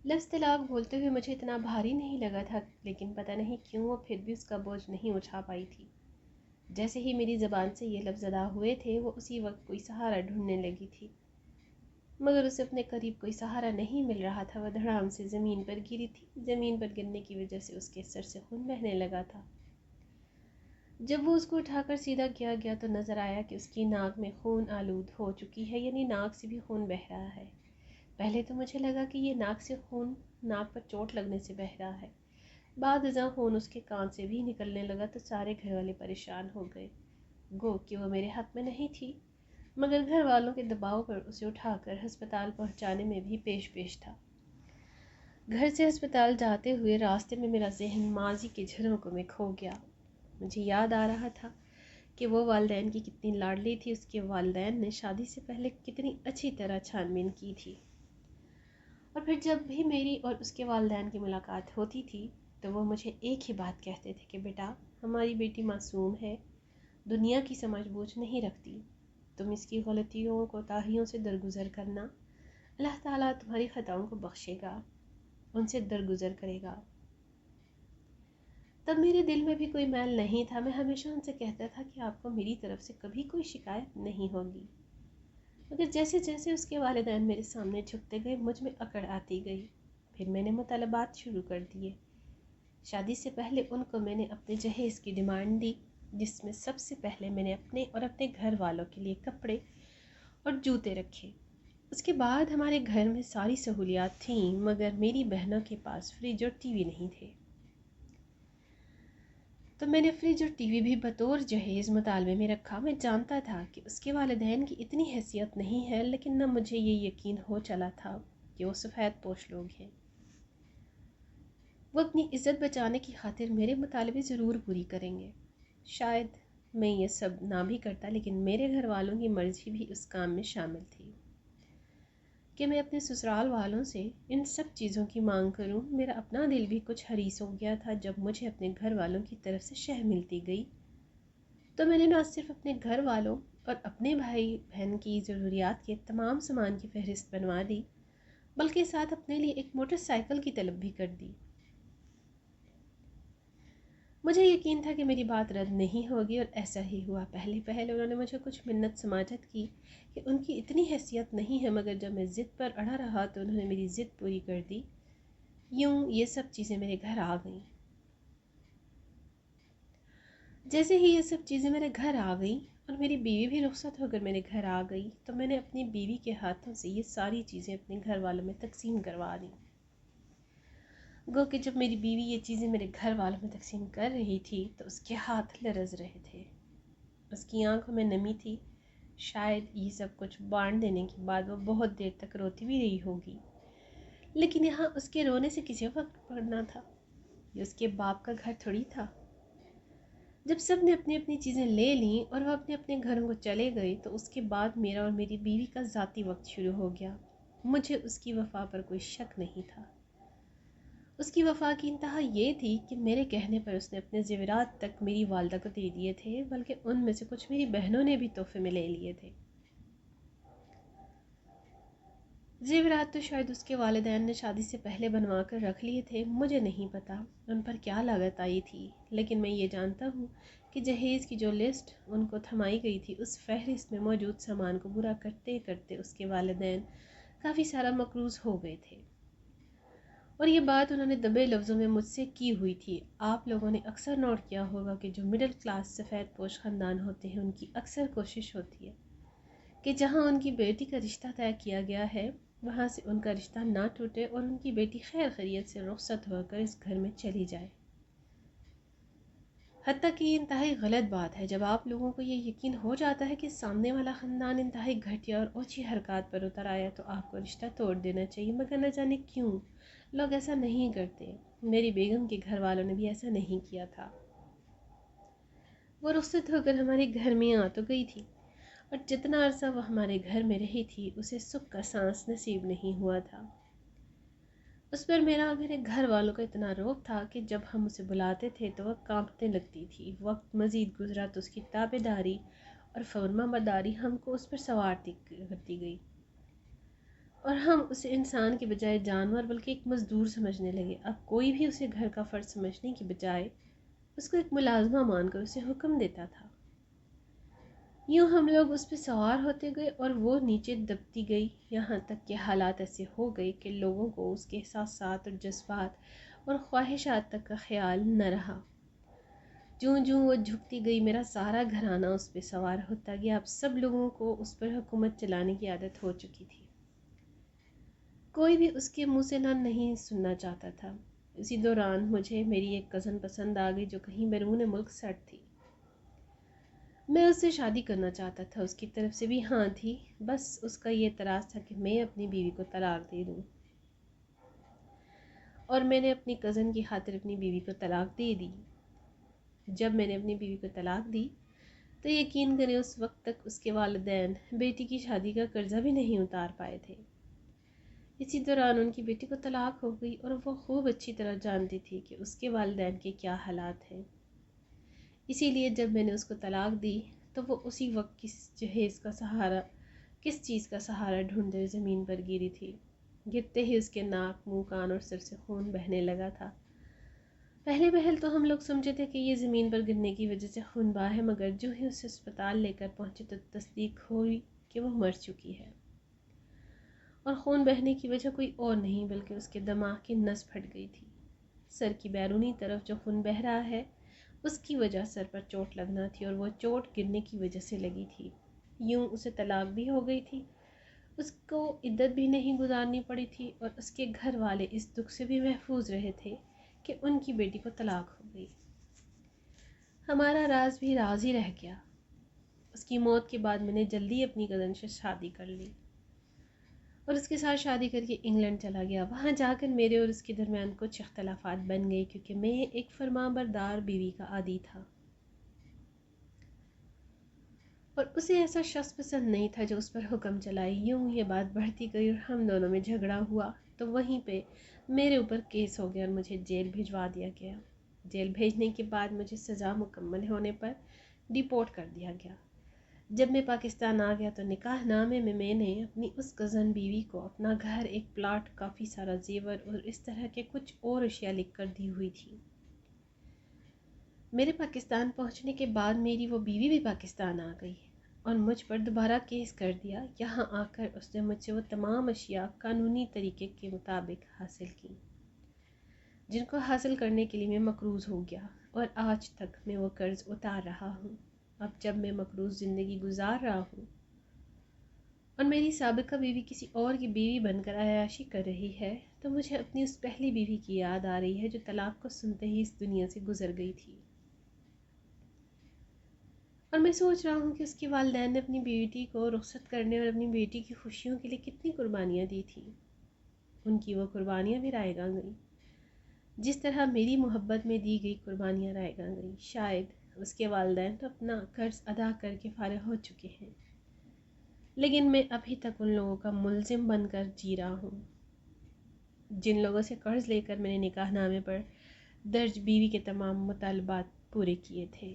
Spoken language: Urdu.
لفظ طلاق بولتے ہوئے مجھے اتنا بھاری نہیں لگا تھا، لیکن پتہ نہیں کیوں وہ پھر بھی اس کا بوجھ نہیں اٹھا پائی تھی۔ جیسے ہی میری زبان سے یہ لفظ ادا ہوئے تھے، وہ اسی وقت کوئی سہارا ڈھونڈنے لگی تھی، مگر اسے اپنے قریب کوئی سہارا نہیں مل رہا تھا۔ وہ دھڑام سے زمین پر گری تھی۔ زمین پر گرنے کی وجہ سے اس کے سر سے خون بہنے لگا تھا۔ جب وہ اس کو اٹھا کر سیدھا کیا گیا تو نظر آیا کہ اس کی ناک میں خون آلود ہو چکی ہے، یعنی ناک سے بھی خون بہہ رہا ہے۔ پہلے تو مجھے لگا کہ یہ ناک سے خون ناک پر چوٹ لگنے سے بہہ رہا ہے۔ بعد ازاں خون اس کے کان سے بھی نکلنے لگا تو سارے گھر والے پریشان ہو گئے، گو کہ وہ میرے حق میں نہیں تھی، مگر گھر والوں کے دباؤ پر اسے اٹھا کر ہسپتال پہنچانے میں بھی پیش تھا۔ گھر سے ہسپتال جاتے ہوئے راستے میں میرا ذہن ماضی کے جھروکوں میں کھو گیا۔ مجھے یاد آ رہا تھا کہ وہ والدین کی کتنی لاڈلی تھی۔ اس کے والدین نے شادی سے پہلے کتنی اچھی طرح چھان بین کی تھی، اور پھر جب بھی میری اور اس کے والدین کی ملاقات ہوتی تھی تو وہ مجھے ایک ہی بات کہتے تھے کہ بیٹا، ہماری بیٹی معصوم ہے، دنیا کی سمجھ بوجھ نہیں رکھتی، تم اس کی غلطیوں کوتاہیوں سے درگزر کرنا، اللہ تعالیٰ تمہاری خطاؤں کو بخشے گا، ان سے درگزر کرے گا۔ تب میرے دل میں بھی کوئی میل نہیں تھا۔ میں ہمیشہ ان سے کہتا تھا کہ آپ کو میری طرف سے کبھی کوئی شکایت نہیں ہوگی، مگر جیسے جیسے اس کے والدین میرے سامنے جھکتے گئے مجھ میں اکڑ آتی گئی۔ پھر میں نے مطالبات شروع کر دیے۔ شادی سے پہلے ان کو میں نے اپنے جہیز کی ڈیمانڈ دی، جس میں سب سے پہلے میں نے اپنے اور اپنے گھر والوں کے لیے کپڑے اور جوتے رکھے۔ اس کے بعد ہمارے گھر میں ساری سہولیات تھیں، مگر میری بہنوں کے پاس فریج اور ٹی وی نہیں تھے، تو میں نے فریج اور ٹی وی بھی بطور جہیز مطالبے میں رکھا۔ میں جانتا تھا کہ اس کے والدین کی اتنی حیثیت نہیں ہے، لیکن نہ مجھے یہ یقین ہو چلا تھا کہ وہ سفید پوش لوگ ہیں۔ وہ اپنی عزت بچانے کی خاطر میرے مطالبے ضرور پوری کریں گے۔ شاید میں یہ سب نہ بھی کرتا، لیکن میرے گھر والوں کی مرضی بھی اس کام میں شامل تھی کہ میں اپنے سسرال والوں سے ان سب چیزوں کی مانگ کروں۔ میرا اپنا دل بھی کچھ حریص ہو گیا تھا۔ جب مجھے اپنے گھر والوں کی طرف سے شہ ملتی گئی تو میں نے نہ صرف اپنے گھر والوں اور اپنے بھائی بہن کی ضروریات کے تمام سامان کی فہرست بنوا دی، بلکہ ساتھ اپنے لیے ایک موٹر سائیکل کی طلب بھی کر دی۔ مجھے یقین تھا کہ میری بات رد نہیں ہوگی، اور ایسا ہی ہوا۔ پہلے انہوں نے مجھے کچھ منت سماجت کی کہ ان کی اتنی حیثیت نہیں ہے، مگر جب میں ضد پر اڑا رہا تو انہوں نے میری ضد پوری کر دی۔ یوں یہ سب چیزیں میرے گھر آ گئیں۔ جیسے ہی یہ سب چیزیں میرے گھر آ گئیں اور میری بیوی بھی رخصت ہو کر میرے گھر آ گئی، تو میں نے اپنی بیوی کے ہاتھوں سے یہ ساری چیزیں اپنے گھر والوں میں تقسیم کروا دیں۔ گو کہ جب میری بیوی یہ چیزیں میرے گھر والوں میں تقسیم کر رہی تھی تو اس کے ہاتھ لرز رہے تھے، اس کی آنکھوں میں نمی تھی۔ شاید یہ سب کچھ بانٹ دینے کے بعد وہ بہت دیر تک روتی بھی رہی ہوگی، لیکن یہاں اس کے رونے سے کسی وقت پڑنا تھا؟ یہ اس کے باپ کا گھر تھوڑی تھا۔ جب سب نے اپنی اپنی چیزیں لے لیں اور وہ اپنے اپنے گھروں کو چلے گئے تو اس کے بعد میرا اور میری بیوی کا ذاتی وقت شروع ہو گیا۔ مجھے اس کی وفا پر کوئی شک نہیں تھا۔ اس کی وفا کی انتہا یہ تھی کہ میرے کہنے پر اس نے اپنے زیورات تک میری والدہ کو دے دیے تھے، بلکہ ان میں سے کچھ میری بہنوں نے بھی تحفے میں لے لیے تھے۔ زیورات تو شاید اس کے والدین نے شادی سے پہلے بنوا کر رکھ لیے تھے، مجھے نہیں پتا ان پر کیا لاگت آئی تھی، لیکن میں یہ جانتا ہوں کہ جہیز کی جو لسٹ ان کو تھمائی گئی تھی، اس فہرست میں موجود سامان کو پورا کرتے کرتے اس کے والدین کافی سارا مقروض ہو گئے تھے، اور یہ بات انہوں نے دبے لفظوں میں مجھ سے کی ہوئی تھی۔ آپ لوگوں نے اکثر نوٹ کیا ہوگا کہ جو مڈل کلاس سفید پوش خاندان ہوتے ہیں، ان کی اکثر کوشش ہوتی ہے کہ جہاں ان کی بیٹی کا رشتہ طے کیا گیا ہے وہاں سے ان کا رشتہ نہ ٹوٹے اور ان کی بیٹی خیر خیریت سے رخصت ہو کر اس گھر میں چلی جائے۔ حتیٰ کہ یہ انتہائی غلط بات ہے جب آپ لوگوں کو یہ یقین ہو جاتا ہے کہ سامنے والا خاندان انتہائی گھٹیا اور اوچھی حرکات پر اتر آیا تو آپ کو رشتہ توڑ دینا چاہیے، مگر نہ جانے کیوں لوگ ایسا نہیں کرتے۔ میری بیگم کے گھر والوں نے بھی ایسا نہیں کیا تھا۔ وہ رخصت ہو کر ہمارے گھر میں آ تو گئی تھی، اور جتنا عرصہ وہ ہمارے گھر میں رہی تھی اسے سکھ کا سانس نصیب نہیں ہوا تھا۔ اس پر میرا اور میرے گھر والوں کا اتنا روب تھا کہ جب ہم اسے بلاتے تھے تو وہ کانپنے لگتی تھی۔ وقت مزید گزرا تو اس کی تابع داری اور فرما برداری ہم کو اس پر سوار کرتی گئی، اور ہم اسے انسان کے بجائے جانور بلکہ ایک مزدور سمجھنے لگے۔ اب کوئی بھی اسے گھر کا فرد سمجھنے کی بجائے اس کو ایک ملازمہ مان کر اسے حکم دیتا تھا۔ یوں ہم لوگ اس پہ سوار ہوتے گئے اور وہ نیچے دبتی گئی، یہاں تک کہ حالات ایسے ہو گئے کہ لوگوں کو اس کے احساسات اور جذبات اور خواہشات تک کا خیال نہ رہا۔ جوں جوں وہ جھکتی گئی میرا سارا گھرانہ اس پہ سوار ہوتا گیا۔ اب سب لوگوں کو اس پر حکومت چلانے کی عادت ہو چکی تھی، کوئی بھی اس کے منہ سے نہ نہیں سننا چاہتا تھا۔ اسی دوران مجھے میری ایک کزن پسند آ گئی جو کہیں بیرون ملک سیٹ تھی۔ میں اس سے شادی کرنا چاہتا تھا، اس کی طرف سے بھی ہاں تھی، بس اس کا یہ اعتراض تھا کہ میں اپنی بیوی کو طلاق دے دوں، اور میں نے اپنی کزن کی خاطر اپنی بیوی کو طلاق دے دی۔ جب میں نے اپنی بیوی کو طلاق دی تو یقین کریں اس وقت تک اس کے والدین بیٹی کی شادی کا قرضہ بھی نہیں اتار پائے تھے۔ اسی دوران ان کی بیٹی کو طلاق ہو گئی اور وہ خوب اچھی طرح جانتی تھی کہ اس کے والدین کے کیا حالات ہیں۔ اسی لیے جب میں نے اس کو طلاق دی تو وہ اسی وقت کس چیز کا سہارا ڈھونڈتے زمین پر گری تھی۔ گرتے ہی اس کے ناک، منہ، کان اور سر سے خون بہنے لگا تھا۔ پہل تو ہم لوگ سمجھے تھے کہ یہ زمین پر گرنے کی وجہ سے خون بہا ہے، مگر جو ہی اسے اسپتال لے کر پہنچے تو تصدیق ہوئی کہ وہ مر چکی ہے، اور خون بہنے کی وجہ کوئی اور نہیں بلکہ اس کے دماغ کی نس پھٹ گئی تھی۔ سر کی بیرونی طرف جو خون بہہ رہا ہے اس کی وجہ سر پر چوٹ لگنا تھی، اور وہ چوٹ گرنے کی وجہ سے لگی تھی۔ یوں اسے طلاق بھی ہو گئی تھی، اس کو عدت بھی نہیں گزارنی پڑی تھی، اور اس کے گھر والے اس دکھ سے بھی محفوظ رہے تھے کہ ان کی بیٹی کو طلاق ہو گئی۔ ہمارا راز بھی راز ہی رہ گیا۔ اس کی موت کے بعد میں نے جلدی اپنی کزن سے شادی کر لی اور اس کے ساتھ شادی کر کے انگلینڈ چلا گیا۔ وہاں جا کر میرے اور اس کے درمیان کچھ اختلافات بن گئے کیونکہ میں ایک فرمانبردار بیوی کا عادی تھا اور اسے ایسا شخص پسند نہیں تھا جو اس پر حکم چلائے۔ یوں یہ بات بڑھتی گئی اور ہم دونوں میں جھگڑا ہوا تو وہیں پہ میرے اوپر کیس ہو گیا اور مجھے جیل بھجوا دیا گیا۔ جیل بھیجنے کے بعد مجھے سزا مکمل ہونے پر ڈیپورٹ کر دیا گیا۔ جب میں پاکستان آ گیا تو نکاح نامے میں میں نے اپنی اس کزن بیوی کو اپنا گھر، ایک پلاٹ، کافی سارا زیور اور اس طرح کے کچھ اور اشیاء لکھ کر دی ہوئی تھی۔ میرے پاکستان پہنچنے کے بعد میری وہ بیوی بھی پاکستان آ گئی اور مجھ پر دوبارہ کیس کر دیا۔ یہاں آ کر اس نے مجھ سے وہ تمام اشیاء قانونی طریقے کے مطابق حاصل کی جن کو حاصل کرنے کے لیے میں مقروض ہو گیا، اور آج تک میں وہ قرض اتار رہا ہوں۔ اب جب میں مقروض زندگی گزار رہا ہوں اور میری سابقہ بیوی کسی اور کی بیوی بن کر عیاشی کر رہی ہے تو مجھے اپنی اس پہلی بیوی کی یاد آ رہی ہے جو طلاق کو سنتے ہی اس دنیا سے گزر گئی تھی، اور میں سوچ رہا ہوں کہ اس کے والدین نے اپنی بیٹی کو رخصت کرنے اور اپنی بیٹی کی خوشیوں کے لیے کتنی قربانیاں دی تھیں۔ ان کی وہ قربانیاں بھی رائے گاں گئیں جس طرح میری محبت میں دی گئی قربانیاں رائے گاں گئیں۔ شاید اس کے والدین تو اپنا قرض ادا کر کے فارغ ہو چکے ہیں، لیکن میں ابھی تک ان لوگوں کا ملزم بن کر جی رہا ہوں جن لوگوں سے قرض لے کر میں نے نکاح نامے پر درج بیوی کے تمام مطالبات پورے کیے تھے۔